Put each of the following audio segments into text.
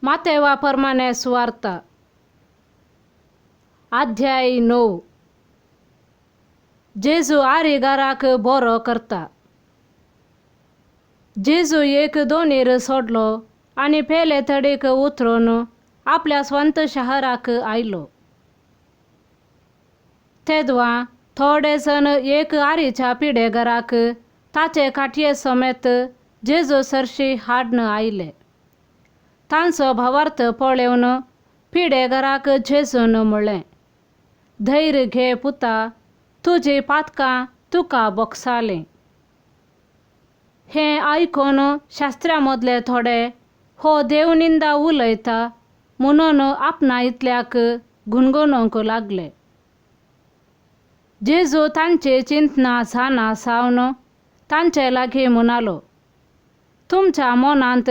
मातेवाप्रमाणे सुवार्ता अध्याय 9. जेजू आरिगाराक बरो करता. जेजू एक दोनीर सोडलो आणि पेले थडीक उतरून आपल्या स्ವಂತ शहराक आयलो. तेदवा थोडे जण एक आरीच्या पिडेघराक ताचे काठये समेत जेजू सरशी हाडन आयले. तांचो भावार्थ पळोवन पिडेघराक जेजून म्हणलें, धैर्य घे पुता, तुजी पातकां तुका बोगसालें. हें आयकून शास्त्रामदले थोडे हो देवनिंदा उलयता म्हणून आपणा इतल्याक गुणगुणोवंक लागले. जेजू तांची चिंतना जाणा सावन तांचे लागीं म्हणालो, तुमच्या मनांत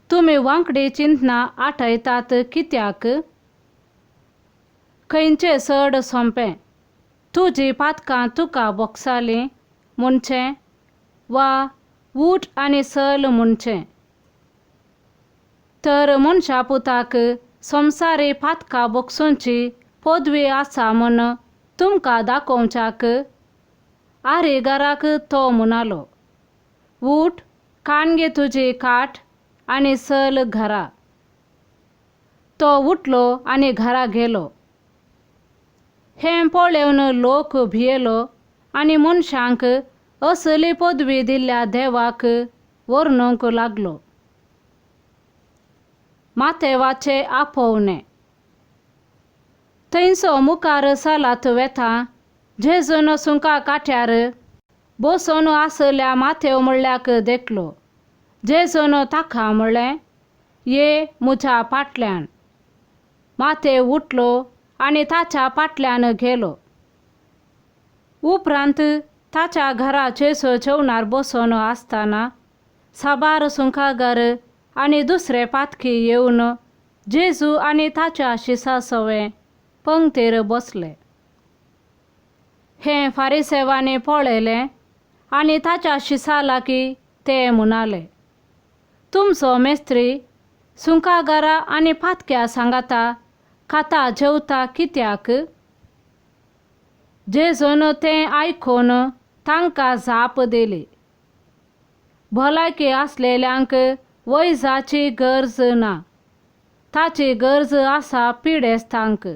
तुमी वांकडी चिंतना आठयतात कित्याक? खंयचें चड सोंपें, तुजी पातकां तुका बोगसालीं म्हणचें वा उठ आनी चल म्हणचें? तर मनशा पुताक संवसारी पातकां बोगसूंची पदवी आसा म्हूण तुमकां दाखोवच्याक आरिगाराक तो म्हणालो, उठ, काण घे तुजी काठ आनी चल घरा. तो उठलो आनी घरा गेलो. हें पळोवन लोक भियेलो आनी मनशांक असली पदवी दिल्ल्या देवाक वर्णूंक लागलो. मातेवाचे आपोवणे. थंयसो मुखार चलत वेता जेजून सुंका काठ्यार बसून आसल्या मातेव म्हणल्याक देखलो. जेजून ताका म्हणलें, ये म्हज्या फाटल्यान. मातेव उठलो आनी ताच्या फाटल्यान गेलो. उपरांत ताच्या घरा जेजू जेवणार बसून आसतना साबार सुंकागार आनी दुसरे पातकी येवन जेजू आनी ताच्या शिसा सवें पंक्तीर बसले. हें फारिसेवांनी पळयलें आनी ताच्या शिसा लागीं ते म्हणाले, तुमचो मेस्त्री सुंकागारा आनी पातक्या सांगाता खाता जेवता कित्याक? जेजून तें आयकून तांकां जाप दिली, भलायकी आसलेल्यांक वैजाची गरज ना, ताची गरज आसा पिडेस्तांक.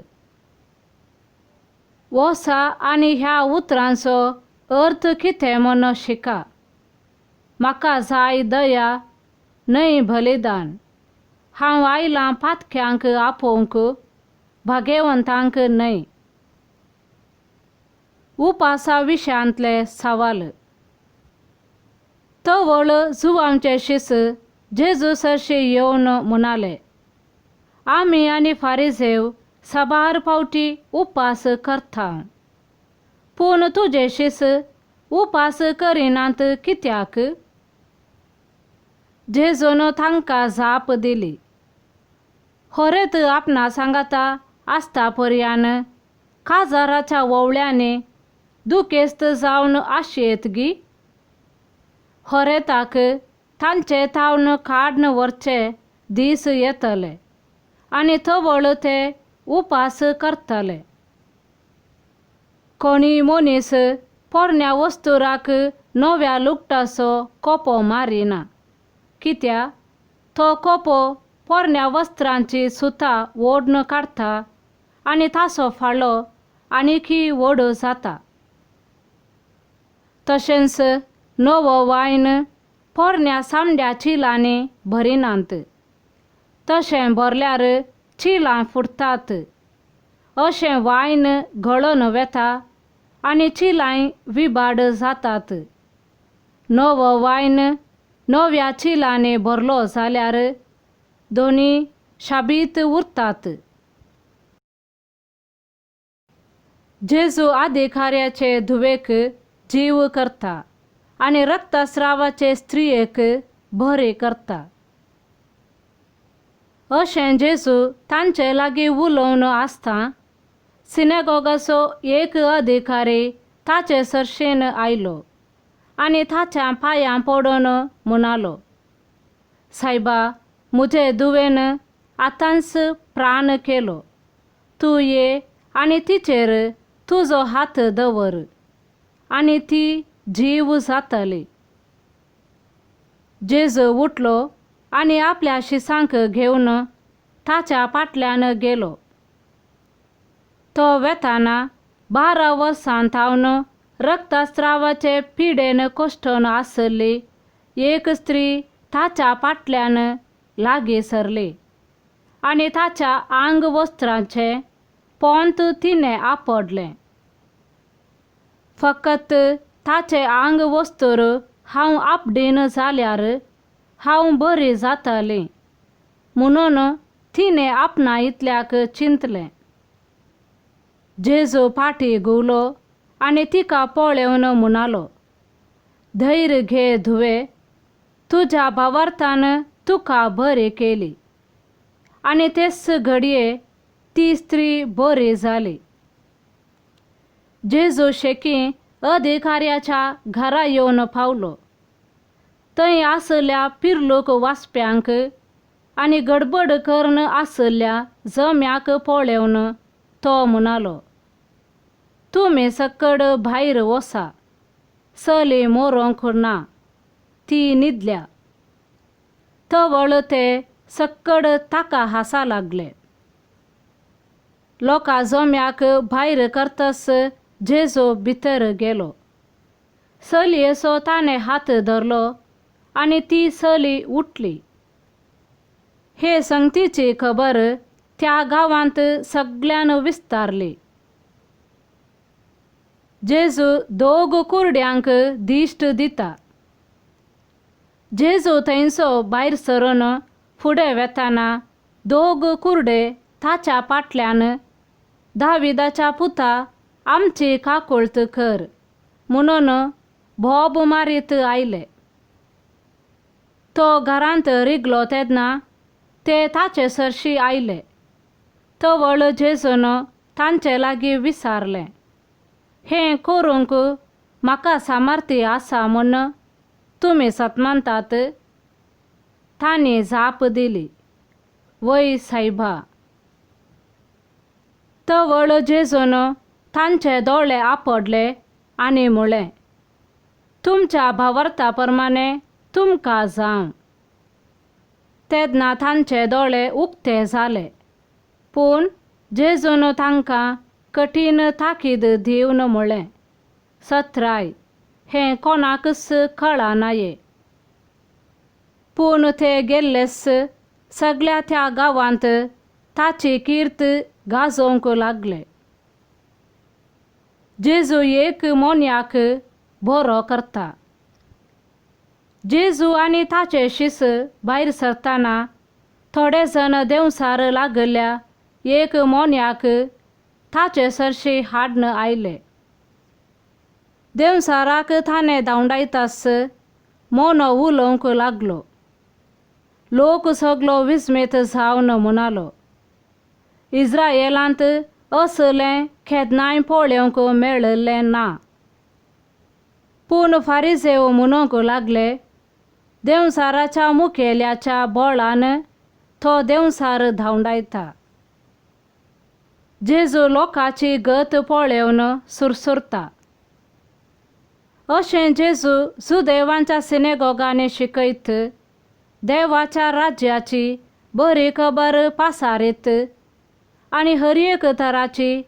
वोसा आनी ह्या उतरांचो अर्थ कितें म्हूण शिका. म्हाका जाय दया, न्हय बलिदान. हांव आयलां पातक्यांक आपोवंक, भाग्यवंतांक न्हय. उपासा विशयांतले सवाल. तवळ जुवांचे शिस जेजू सरशी येवन म्हणाले, आमी आनी फारिसेव साबार फावटी उपास करता, पूण तुजे शिस उपास करिनात कित्याक? जेजून तांकां जाप दिली, खरेंत आपणा सांगाता आसता पर्यान काजाराच्या वोवळ्यांनी दुखेस्त जावन आशेत गी. खरेंताक तांचे तावन काडन व्हरचे दीस येतले आनी तवळ ते उपास करतले. कोणी मनीस पोरण्या वस्तुराक नव्या लुगटाचो कोपो मारिना, कित्या तो कोपो पोरण्या वस्त्रांची सुतां ओडून काडटा आनी ताचो फाळो आनीकी व्हड जाता. तशेंच नवो वायन पोरण्या सामड्या चिलांनी भरिनात, तशें भरल्यार चिलां फुटतात. अशें वायन गळोन वेता आनी चिलांय विबाड जातात. नवो वायन नव्या चिलांनी भरलो जाल्यार दोनी शाबीत उरतात. जेजू अधिकाऱ्याचे धुवेक जीव करता आनी रक्तस्रावाचे स्त्रियेक बरी करता. अशें जेजू तांचे लागीं उलोवन आसता सिनेगोगाचो एक अधिकारी ताचे सरशेन आयलो आनी ताच्या पांयां पडून म्हणालो, सायबा, म्हजे धुवेन आतांच प्राण केलो. तू ये आणि तिचेर तुजो हात दवर आणि ती जीव जातली. जेजू उठलो आणि आपल्या शिसांक घेऊन ताच्या फाटल्यान गेलो. तो वेताना 12 वर्सां थावन रक्तस्रावाचे पिडेन कोश्टून आसली एक स्त्री ताच्या फाटल्यान लागी सरली आणि ताच्या आंग वस्त्रांचे पोंत तिने आपडलें. फकत ताचे आंग वस्त्र हांव आपडीन जाल्यार हांव बरी जातलें म्हणून तिने आपणा इतल्याक चिंतलें. जेजू फाटी घुवलो आणि तिका पळोवन म्हणालो, धैर्य घे धुवे, तुज्या भावार्थान तुका बरी केली. आणि तेच घडये ती स्त्री बरी जाली. जेजू शेकी अधिकाऱ्याच्या घरा येवन पावलो. थंय आसल्या पिरलोक वाचप्यांक आणि गडबड करून आसल्या जम्याक पळोवन तो म्हणालो, तुमी सकड भायर वसा, चली मरोंक ना, ती न्हिदल्या. तवळ ते सकड ताका हांसा लागले. लोकां जम्याक भायर करतस जेजू भितर गेलो. चलयेचो ताणें हात धरलो आणि ती चली उठली. हे संगतीची खबर त्या गांवांत सगळ्यान विस्तारली. जेजू 2 कुरड्यांक दिश्ट दिता. जेजू थंयसो भायर सरून फुडें वेताना 2 कुरडे ताच्या फाटल्यान, दाविदाच्या पुता, आमची काकुळत कर म्हणून भोब मारीत आयले. तो घरांत रिगलो तेन्ना ते ताचे सरशी आयले. तवळ जेजून तांचे लागीं विचारलें, हें करूंक म्हाका सामर्थ्य आसा म्हूण तुमी सतमानतात? तांणी जाप दिली, वय सायबा. तवळ जेजून तांचे दोळे आपडले आणि म्हळें, तुमच्या भावार्था प्रमाणे तुमकां जावं. तेन्ना तांचे दोळे उक्ते जाले. पूण जेजून तांकां कठीण ताकीद दिवन म्हळें, सत्राय, हें कोणाकच कळनाये. पूण ते गेल्लेच सगळ्या त्या गांवांत ताची कीर्त गाजोवंक लागले. जेजू एक मोन्याक बरो करता. जेजू आनी ताचे शिस भायर सरतना थोडे जण देंवसार लागल्या एक मोन्याक ताचे सरशी हाडन आयले. देंवसाराक ताणें धांवडायतास मोनो उलोवंक लागलो. लोक सगळो विस्मीत जावन म्हणालो, इस्रायेलांत असलें केन्नाय पळोवंक मेळ्ळें ना. पूण फारिसेव म्हणूंक लागले, देंवसाराच्या मुखेल्याच्या बळान तो देंवसार धांवडायता. जेजू लोकांची गत पळोवन सुरसुरता. अशें जेजू जुदेवांच्या सिनेगोगांनी शिकयत, देवाच्या राज्याची बरी खबर पासारीत आणि हर एक तराची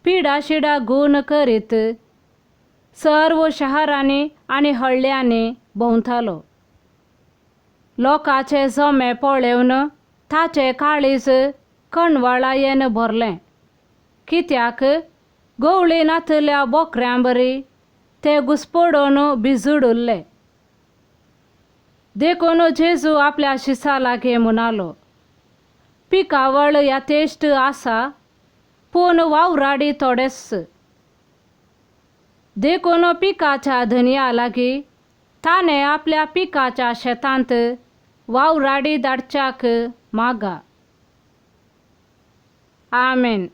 पिडाशिडा गूण करीत सर्व शहरांनी आणि हळ्यांनी भोंवतालो. लोकांचे जमे पळोवन ताचे काळीज कणवळायेन भरलें. कित्याक गवळी नातल्या बोकऱ्यां बरी ते घुस्पडून भिजूड उरले. देखून जेजू आपल्या शिसा लागीं म्हणालो, पिकावळ यथेश्ट आसा, पूण वावराडी थोडेच. देखून पिकाच्या धनिया लागीं ताणें आपल्या पिकाच्या शेतांत वावराडी धाडच्याक मागा. आमेन.